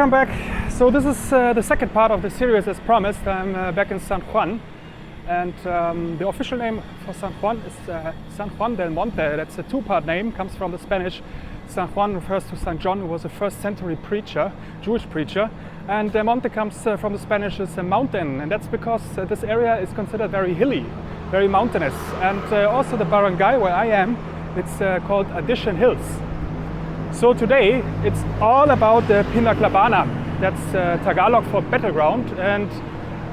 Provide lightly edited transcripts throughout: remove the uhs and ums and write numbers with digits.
welcome back. So this is the second part of the series as promised. I'm back in San Juan, and the official name for San Juan is San Juan del Monte. That's a two-part name, comes from the Spanish. San Juan refers to St. John, who was a first century preacher, Jewish preacher, and Del Monte comes from the Spanish as a mountain, and that's because this area is considered very hilly, very mountainous, and also the barangay where I am, it's called Addition Hills. So today it's all about the Pinaglabanan, that's Tagalog for battleground, and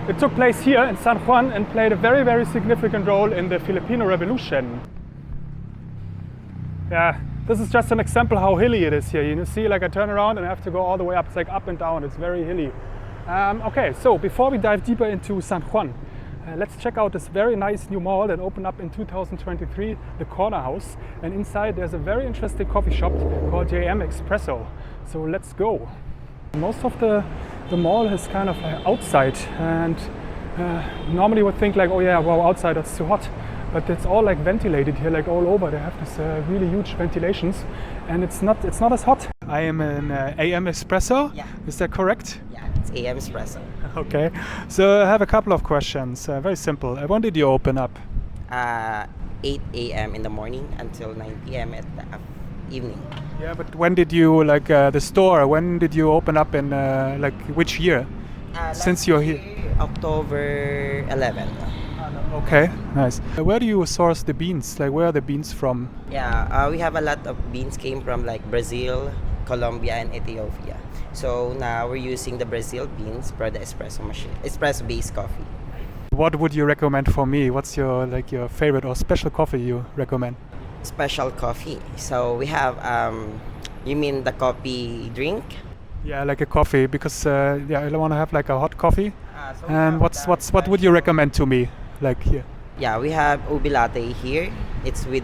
it took place here in San Juan and played a very, very significant role in the Philippine Revolution. Yeah, this is just an example how hilly it is here. You see, like I turn around and I have to go all the way up. It's like up and down, it's very hilly. Okay, so before we dive deeper into San Juan, let's check out this very nice new mall that opened up in 2023, the Corner House. And inside there's a very interesting coffee shop called the a.am Espresso. So let's go. Most of the mall is kind of outside, and normally would think like, oh yeah, wow, outside that's too hot. But it's all like ventilated here, like all over. They have this really huge ventilations, and it's not as hot. I am an a.am Espresso. Yeah. Is that correct? Yeah, it's a.am Espresso. Okay. So I have a couple of questions. Very simple. When did you open up? 8 a.m. in the morning until 9 p.m. at the evening. Yeah, but when did you the store? When did you open up in which year? Since you're here. October 11. Okay, nice. Where do you source the beans? Like, where are the beans from? Yeah, we have a lot of beans came from like Brazil, Colombia, and Ethiopia. So now we're using the Brazil beans for the espresso machine, espresso-based coffee. What would you recommend for me? What's your your favorite or special coffee you recommend? Special coffee. So we have, you mean the coffee drink? Yeah, like a coffee, because I want to have like a hot coffee. So And what would you recommend to me? Like here. Yeah, we have ubi latte here. It's with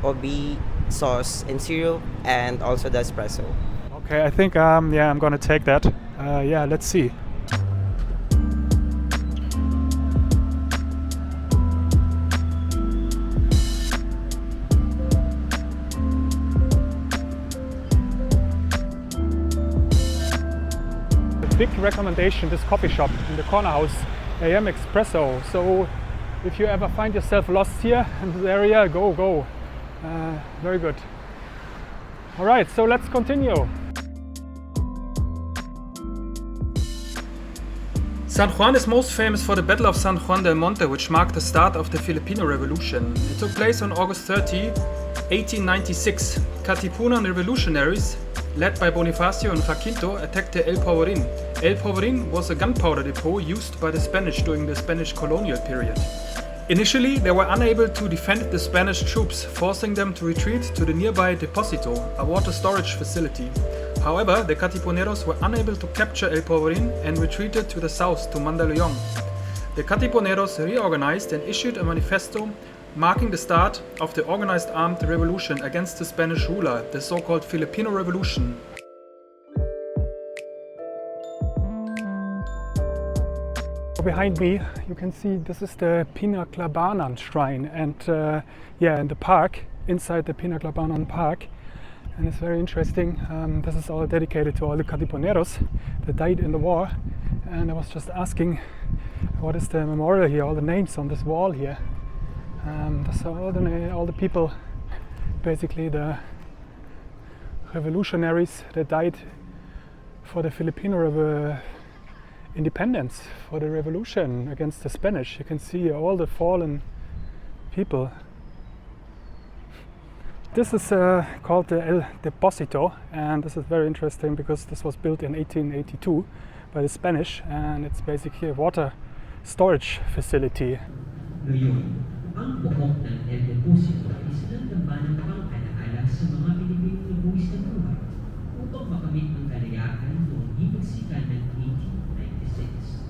ubi sauce and syrup, and also the espresso. Okay, I think I'm gonna take that. Yeah, let's see. A big recommendation, this coffee shop in the Corner House, a.am Espresso. So if you ever find yourself lost here in this area, go. Very good. All right, so let's continue. San Juan is most famous for the Battle of San Juan del Monte, which marked the start of the Philippine Revolution. It took place on August 30, 1896. Katipunan revolutionaries, led by Bonifacio and Jacinto, attacked the El Porvenir. El Porvenir was a gunpowder depot used by the Spanish during the Spanish colonial period. Initially, they were unable to defend the Spanish troops, forcing them to retreat to the nearby Deposito, a water storage facility. However, the Katipuneros were unable to capture El Porvenir and retreated to the south to Mandaluyong. The Katipuneros reorganized and issued a manifesto marking the start of the organized armed revolution against the Spanish ruler, the so-called Philippine Revolution. Behind me you can see this is the Pinaglabanan shrine, and in the park, inside the Pinaglabanan park, and it's very interesting. This is all dedicated to all the Katipuneros that died in the war, and I was just asking what is the memorial here, all the names on this wall here. That's all the people, basically the revolutionaries that died for the Filipino independence, for the revolution against the Spanish. You can see all the fallen people. This is called the El Deposito, and this is very interesting because this was built in 1882 by the Spanish, and it's basically a water storage facility. Ang buhok ng El Deposito ay isang tambanang pang-alaala sa mga Pilipinong nabuwis ng buhay upang makamit ang kalayaan noong himagsikan ng 1896.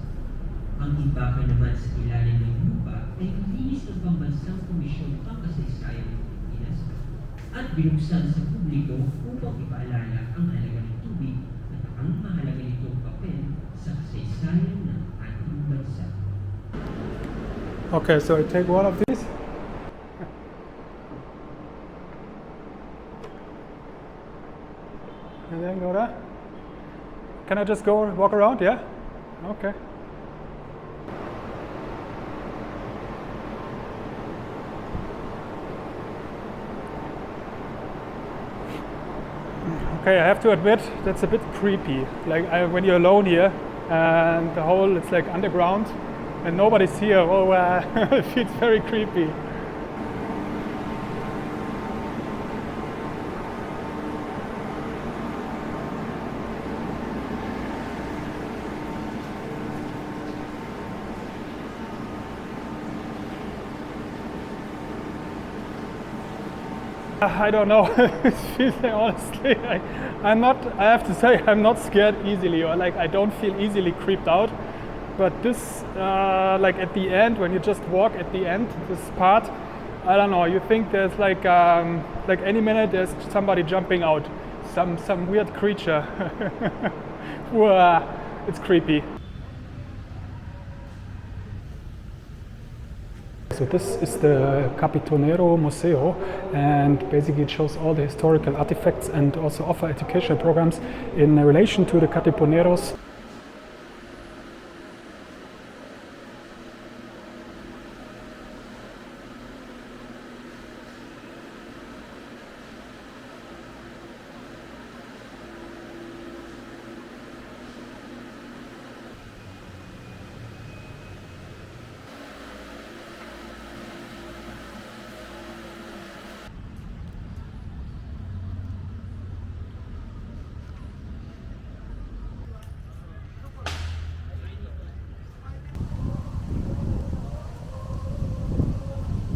Ang imbakan naman sa ilalim ng lupa ay nilinis ng Pambansang Komisyon Pangkasaysayan ng Pilipinas at binuksan sa publiko upang ipaalala ang halaga ng tubig at ang mahalaga nitong papel sa kasaysayan ng ating bansa. Okay, so I take one of these. And then go there. Can I just go walk around? Yeah? Okay. Okay, I have to admit that's a bit creepy. Like when you're alone here and the whole it's like underground and nobody's here. Oh, it feels very creepy. I don't know. It feels like, honestly, I have to say, I'm not scared easily, or like I don't feel easily creeped out. But this, like at the end, when you just walk at the end, this part, I don't know. You think there's like any minute there's somebody jumping out, some weird creature. It's creepy. So this is the Capitonero Museo, and basically it shows all the historical artifacts and also offer educational programs in relation to the Catiponeros.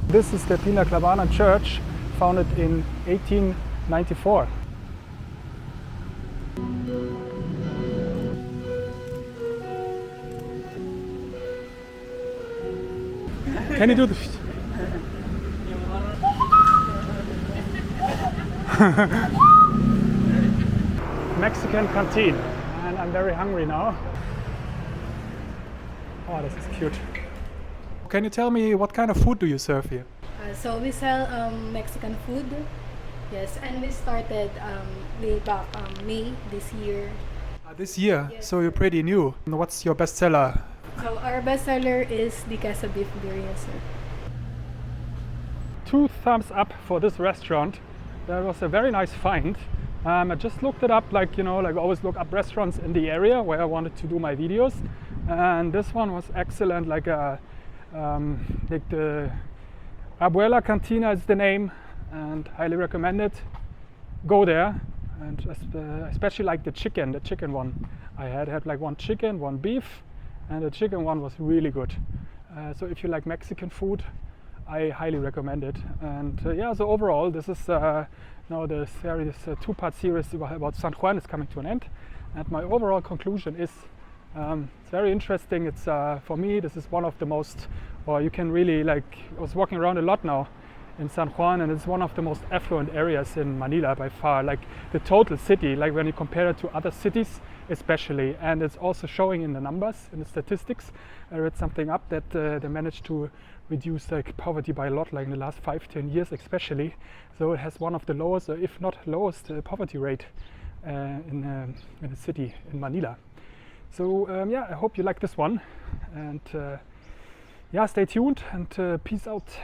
This is the Pinaglabanan church, founded in 1894. Can you do this? Mexican canteen, and I'm very hungry now. Oh, this is cute. Can you tell me what kind of food do you serve here? So we sell Mexican food, yes, and we started way back May this year. This year, Yes. so you're pretty new. What's your bestseller? So our bestseller is the queso beef biryani, sir. 2 thumbs up for this restaurant. That was a very nice find. I just looked it up, like, you know, like I always look up restaurants in the area where I wanted to do my videos, and this one was excellent. Like the Abuela Cantina is the name, and highly recommend it. Go there, and especially like the chicken one. I had like 1 chicken, 1 beef, and the chicken one was really good. So if you like Mexican food, I highly recommend it. And yeah, so overall, this is now the series, 2-part series about San Juan is coming to an end. And my overall conclusion is it's very interesting. It's for me, this is one of the most, or you can really like, I was walking around a lot now in San Juan, and it's one of the most affluent areas in Manila by far, like the total city, like when you compare it to other cities especially. And it's also showing in the numbers, in the statistics. I read something up that they managed to reduce like poverty by a lot, like in the last 5-10 years especially. So it has one of the lowest, if not lowest, poverty rate in the city in Manila. So yeah, I hope you like this one, and yeah, stay tuned, and peace out.